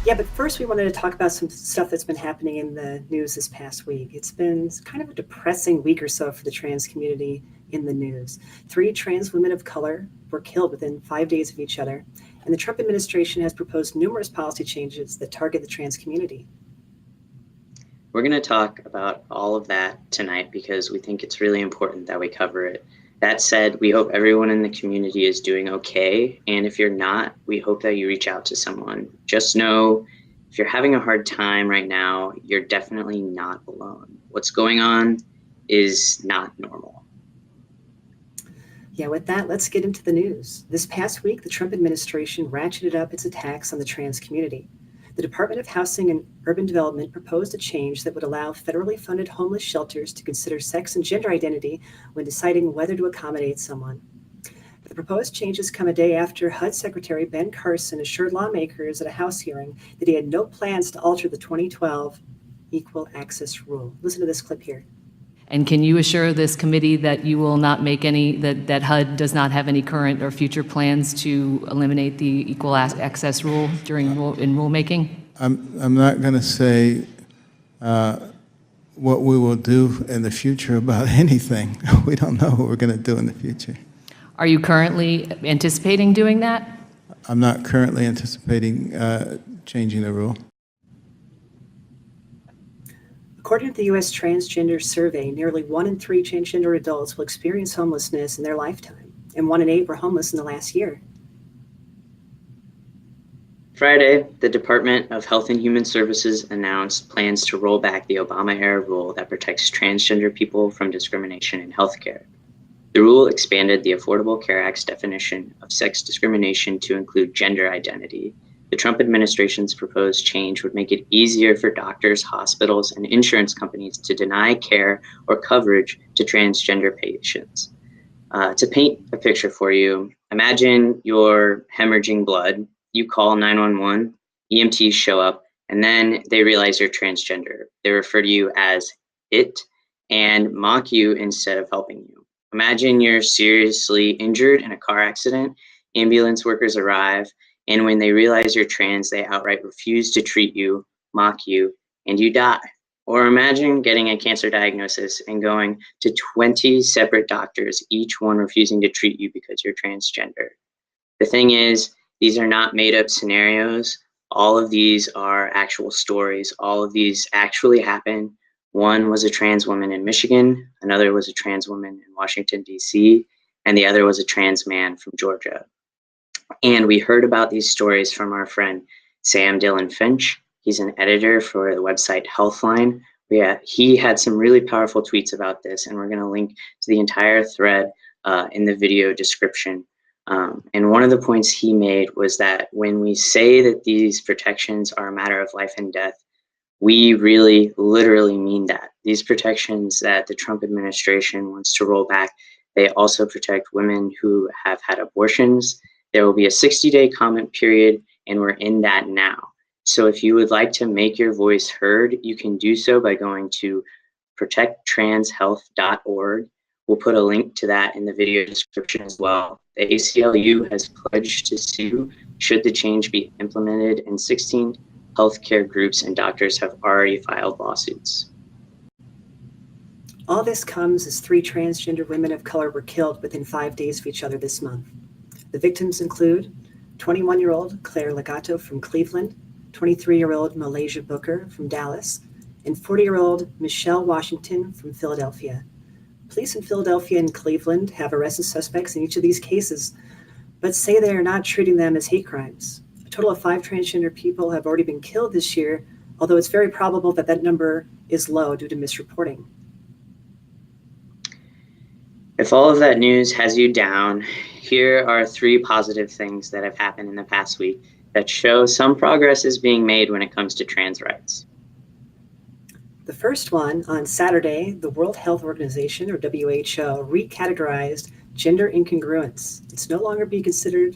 Yeah, but first we wanted to talk about some stuff that's been happening in the news this past week. It's been kind of a depressing week or so for the trans community in the news. 3 trans women of color were killed within 5 days of each other, and the Trump administration has proposed numerous policy changes that target the trans community. We're going to talk about all of that tonight because we think it's really important that we cover it. That said, we hope everyone in the community is doing okay. And if you're not, we hope that you reach out to someone. Just know if you're having a hard time right now, you're definitely not alone. What's going on is not normal. Yeah, with that, let's get into the news. This past week, the Trump administration ratcheted up its attacks on the trans community. The Department of Housing and Urban Development proposed a change that would allow federally funded homeless shelters to consider sex and gender identity when deciding whether to accommodate someone. The proposed changes come a day after HUD Secretary Ben Carson assured lawmakers at a House hearing that he had no plans to alter the 2012 Equal Access Rule. Listen to this clip here. And can you assure this committee that you will not make that HUD does not have any current or future plans to eliminate the equal access rule in rulemaking? I'm not going to say what we will do in the future about anything. We don't know what we're going to do in the future. Are you currently anticipating doing that? I'm not currently anticipating changing the rule. According to the U.S. Transgender Survey, nearly 1 in 3 transgender adults will experience homelessness in their lifetime, and 1 in 8 were homeless in the last year. Friday, the Department of Health and Human Services announced plans to roll back the Obama-era rule that protects transgender people from discrimination in healthcare. The rule expanded the Affordable Care Act's definition of sex discrimination to include gender identity. The Trump administration's proposed change would make it easier for doctors, hospitals, and insurance companies to deny care or coverage to transgender patients. To paint a picture for you, imagine you're hemorrhaging blood. You call 911, EMTs show up, and then they realize you're transgender. They refer to you as it and mock you instead of helping you. Imagine you're seriously injured in a car accident. Ambulance workers arrive, and when they realize you're trans, they outright refuse to treat you, mock you, and you die. Or imagine getting a cancer diagnosis and going to 20 separate doctors, each one refusing to treat you because you're transgender. The thing is, these are not made-up scenarios. All of these are actual stories. All of these actually happened. One was a trans woman in Michigan, another was a trans woman in Washington, D.C., and the other was a trans man from Georgia. And we heard about these stories from our friend Sam Dillon Finch. He's an editor for the website Healthline. He had some really powerful tweets about this, and we're going to link to the entire thread in the video description. And one of the points he made was that when we say that these protections are a matter of life and death, we really literally mean that. These protections that the Trump administration wants to roll back, they also protect women who have had abortions. There will be a 60-day comment period, and we're in that now. So if you would like to make your voice heard, you can do so by going to protecttranshealth.org. We'll put a link to that in the video description as well. The ACLU has pledged to sue should the change be implemented, and 16 healthcare groups and doctors have already filed lawsuits. All this comes as 3 transgender women of color were killed within 5 days of each other this month. The victims include 21-year-old Claire Legato from Cleveland, 23-year-old Malaysia Booker from Dallas, and 40-year-old Michelle Washington from Philadelphia. Police in Philadelphia and Cleveland have arrested suspects in each of these cases, but say they are not treating them as hate crimes. A total of 5 transgender people have already been killed this year, although it's very probable that that number is low due to misreporting. If all of that news has you down, here are 3 positive things that have happened in the past week that show some progress is being made when it comes to trans rights. The first one, on Saturday, the World Health Organization, or WHO, recategorized gender incongruence. It's no longer considered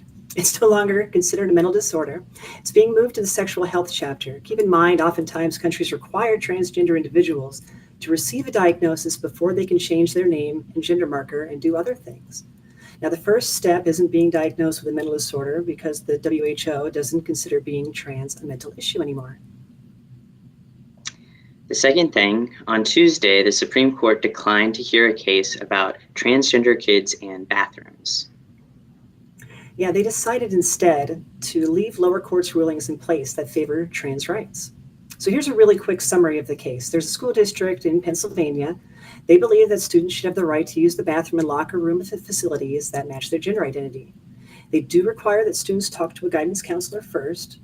a mental disorder. It's being moved to the sexual health chapter. Keep in mind, oftentimes countries require transgender individuals to receive a diagnosis before they can change their name and gender marker and do other things. Now, the first step isn't being diagnosed with a mental disorder because the WHO doesn't consider being trans a mental issue anymore. The second thing, on Tuesday, the Supreme Court declined to hear a case about transgender kids and bathrooms. Yeah, they decided instead to leave lower courts' rulings in place that favor trans rights. So here's a really quick summary of the case. There's a school district in Pennsylvania. They believe that students should have the right to use the bathroom and locker room at the facilities that match their gender identity. They do require that students talk to a guidance counselor first.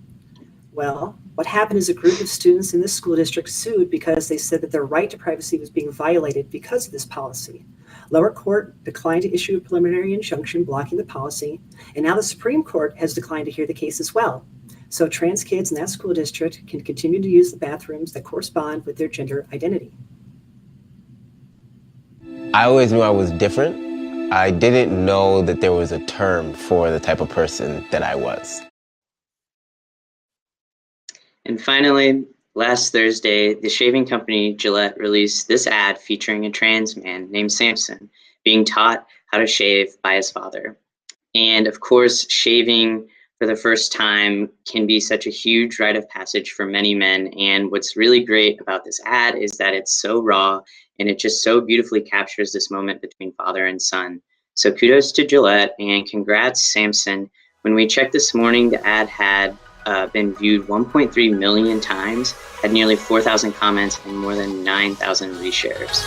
Well, what happened is a group of students in this school district sued because they said that their right to privacy was being violated because of this policy. Lower court declined to issue a preliminary injunction blocking the policy, and now the Supreme Court has declined to hear the case as well. So trans kids in that school district can continue to use the bathrooms that correspond with their gender identity. I always knew I was different. I didn't know that there was a term for the type of person that I was. And finally, last Thursday, the shaving company Gillette released this ad featuring a trans man named Samson being taught how to shave by his father. And of course, shaving for the first time can be such a huge rite of passage for many men. And what's really great about this ad is that it's so raw and it just so beautifully captures this moment between father and son. So kudos to Gillette and congrats, Samson. When we checked this morning, the ad had been viewed 1.3 million times, had nearly 4,000 comments and more than 9,000 reshares.